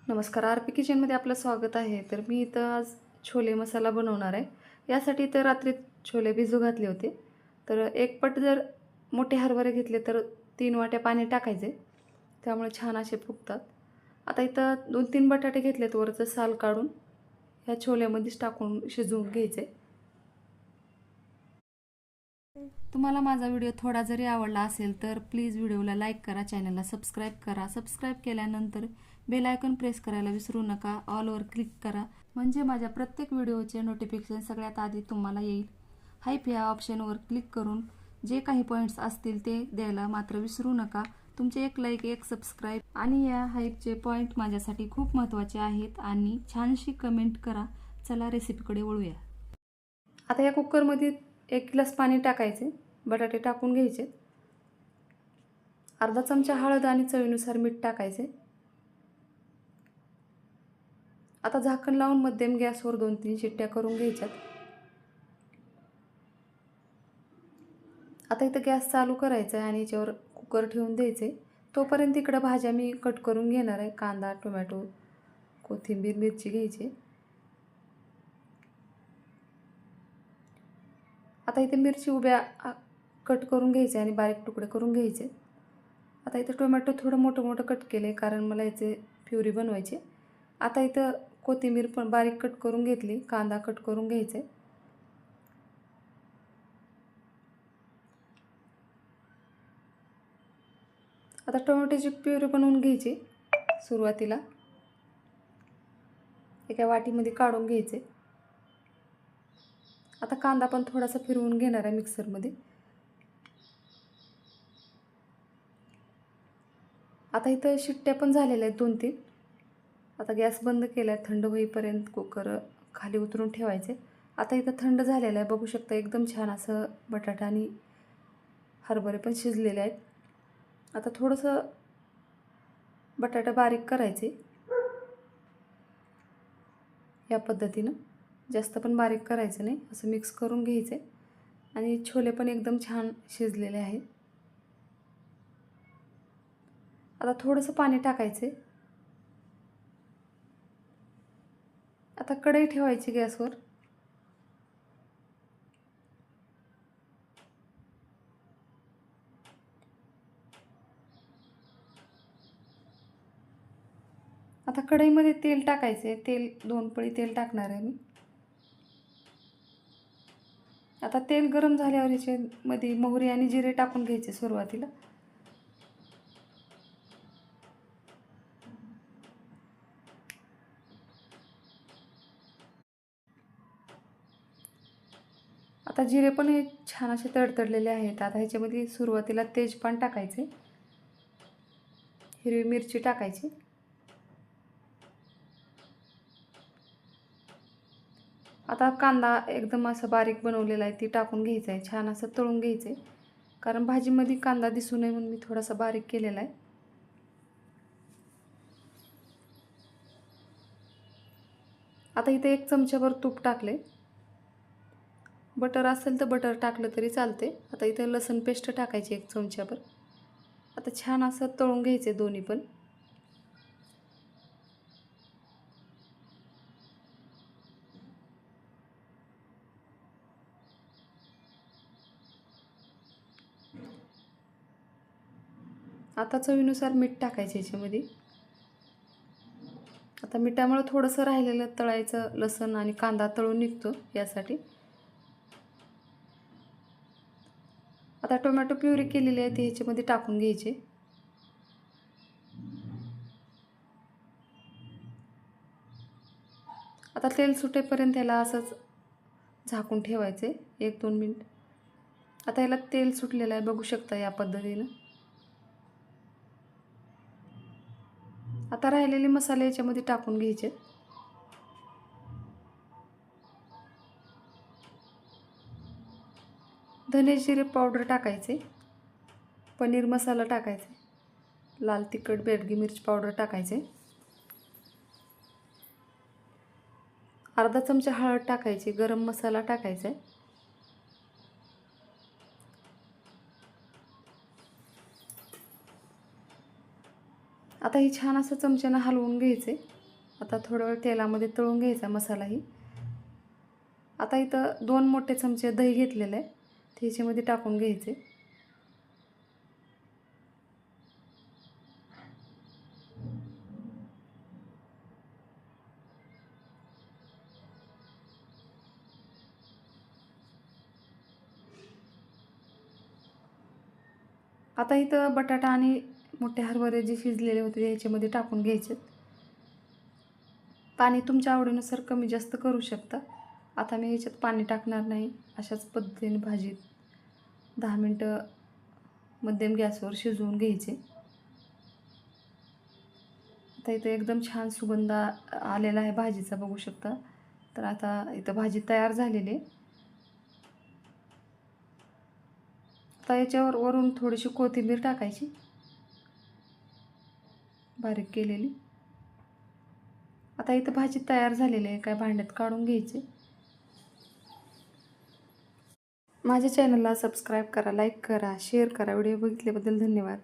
नमस्कार, R P किचनमध्ये आपलं स्वागत आहे. तर मी इथं आज छोले मसाला बनवणार आहे. यासाठी इथं रात्री छोले भिजू घातले होते. तर एक पट जर मोठे हरभरे घेतले तर 3 वाट्या पाणी टाकायचे. त्यामुळे छान असे फुगतात. आता इथं 2-3 बटाटे घेतलेत, वरचं साल काढून ह्या छोल्यामध्येच टाकून शिजवून घ्यायचे. तुम्हाला माझा व्हिडिओ थोडा जरी आवडला असेल तर प्लीज व्हिडिओला लाईक करा, चॅनलला सबस्क्राईब करा. सबस्क्राईब केल्यानंतर बेल आयकॉन प्रेस करायला विसरू नका. ऑलवर क्लिक करा, म्हणजे माझ्या प्रत्येक व्हिडिओचे नोटिफिकेशन सगळ्यात आधी तुम्हाला येईल. हाईप या ऑप्शनवर क्लिक करून जे काही पॉईंट्स असतील ते द्यायला मात्र विसरू नका. तुमचे एक लाईक, एक सबस्क्राईब आणि या हाईपचे पॉईंट माझ्यासाठी खूप महत्त्वाचे आहेत. आणि छानशी कमेंट करा. चला रेसिपीकडे वळूया. आता या कुकरमध्ये 1 ग्लास पाणी टाकायचे. बटाटे टाकून घ्यायचे. अर्धा चमचा हळद आणि चवीनुसार मीठ टाकायचे. आता झाकण लावून मध्यम गॅसवर 2-3 शिट्ट्या करून घ्यायच्यात. आता इथं गॅस चालू करायचा आहे आणि याच्यावर कुकर ठेवून द्यायचे. तोपर्यंत इकडं भाज्या मी कट करून घेणार आहे. कांदा, टोमॅटो, कोथिंबीर, मिरची घ्यायची. आता इथे मिरची उभ्या कट करून घ्यायचे आणि बारीक तुकडे करून घ्यायचे. आता इथं टोमॅटो थोडं मोठं मोठं कट केले, कारण मला याचे प्युरी बनवायची. आता इथं कोथिंबीर पण बारीक कट करून घेतली. कांदा कट करून घ्यायचे. आता टोमॅटोची प्युरी बनवून घ्यायची. सुरुवातीला एका वाटीमध्ये काढून घ्यायचे. आता कांदा पण थोडासा फिरवून घेणार आहे मिक्सरमध्ये. आता इथं शिट्ट्या पण झालेल्या आहेत 2-3. आता गॅस बंद केला आहे. थंड होईपर्यंत कुकर खाली उतरून ठेवायचे. आता इथं थंड झालेलं आहे, बघू शकता. एकदम छान असं बटाटा आणि हरभरे पण शिजलेले आहेत. आता थोडंसं बटाटा बारीक करायचे या पद्धतीनं. जास्त पण बारीक करायचं नाही, असं मिक्स करून घ्यायचे. आणि छोले पण एकदम छान शिजलेले आहेत. आता थोडंसं पाणी टाकायचे. आता कढई ठेवायची गॅसवर. आता कढईमध्ये तेल टाकायचे. तेल 2 पळी तेल टाकणार आहे मी. आता तेल गरम झाल्यावर याच्यामध्ये मोहरी आणि जिरे टाकून घ्यायचे सुरुवातीला. आता जिरे पण हे छान असे तडतडलेले आहेत. आता ह्याच्यामध्ये सुरुवातीला तेजपान टाकायचे. हिरवी मिरची टाकायची. आता कांदा एकदम असं बारीक बनवलेला आहे ती टाकून घ्यायचा आहे. छान असं तळून घ्यायचे, कारण भाजीमध्ये कांदा दिसू नये म्हणून मी थोडासा बारीक केलेला आहे. आता इथे 1 चमचाभर तूप टाकले. बटर असेल तर बटर टाकलं तरी चालते. आता इथे लसूण पेस्ट टाकायची 1 चमचाभर. आता छान असं तळून घ्यायचे दोन्ही पण. आता चवीनुसार मीठ टाकायचे याच्यामध्ये. आता मिठामुळे थोडंसं राहिलेलं तळायचं, लसूण आणि कांदा तळून निघतो यासाठी. आता टोमॅटो प्युरी केलेली आहे ती ह्याच्यामध्ये टाकून घ्यायची. आता तेल सुटेपर्यंत याला असंच झाकून ठेवायचे 1-2 मिनिट. आता याला तेल सुटलेलं आहे, बघू शकता या पद्धतीनं. आता राहिलेले मसाले याच्यामध्ये टाकून घ्यायचे. धने जिरे पावडर टाकायचे. पनीर मसाला टाकायचे. लाल तिखट, बेडगी मिरची पावडर टाकायचे. अर्धा चमचा हळद टाकायची. गरम मसाला टाकायचा. आता ही छान असं चमच्यानं हलवून घ्यायचे. आता थोडा वेळ तेलामध्ये तळून घ्यायचा मसालाही. आता इथं 2 मोठे चमचे दही घेतलेलं आहे, ते ह्याच्यामध्ये टाकून घ्यायचे. आता इथं बटाटा आणि मोठे हरभरे जे शिजलेले होते ते ह्याच्यामध्ये टाकून घ्यायचे. पाणी तुमच्या आवडीनुसार कमी जास्त करू शकता. आता मी ह्याच्यात पाणी टाकणार नाही. अशाच पद्धतीने भाजी 10 मिनटं मध्यम गॅसवर शिजवून घ्यायचे. आता इथं एकदम छान सुगंध आलेला आहे भाजीचा, बघू शकता. तर आता इथं भाजी तयार झालेली आहे. आता याच्यावर वरून थोडीशी कोथिंबीर टाकायची, बारीक केलेली. आता इथं भाजी तयार झालेली आहे, काय भांड्यात काढून घ्यायची. माझ्या चॅनलला सबस्क्राईब करा, लाईक करा, शेअर करा. व्हिडिओ बघितल्याबद्दल धन्यवाद.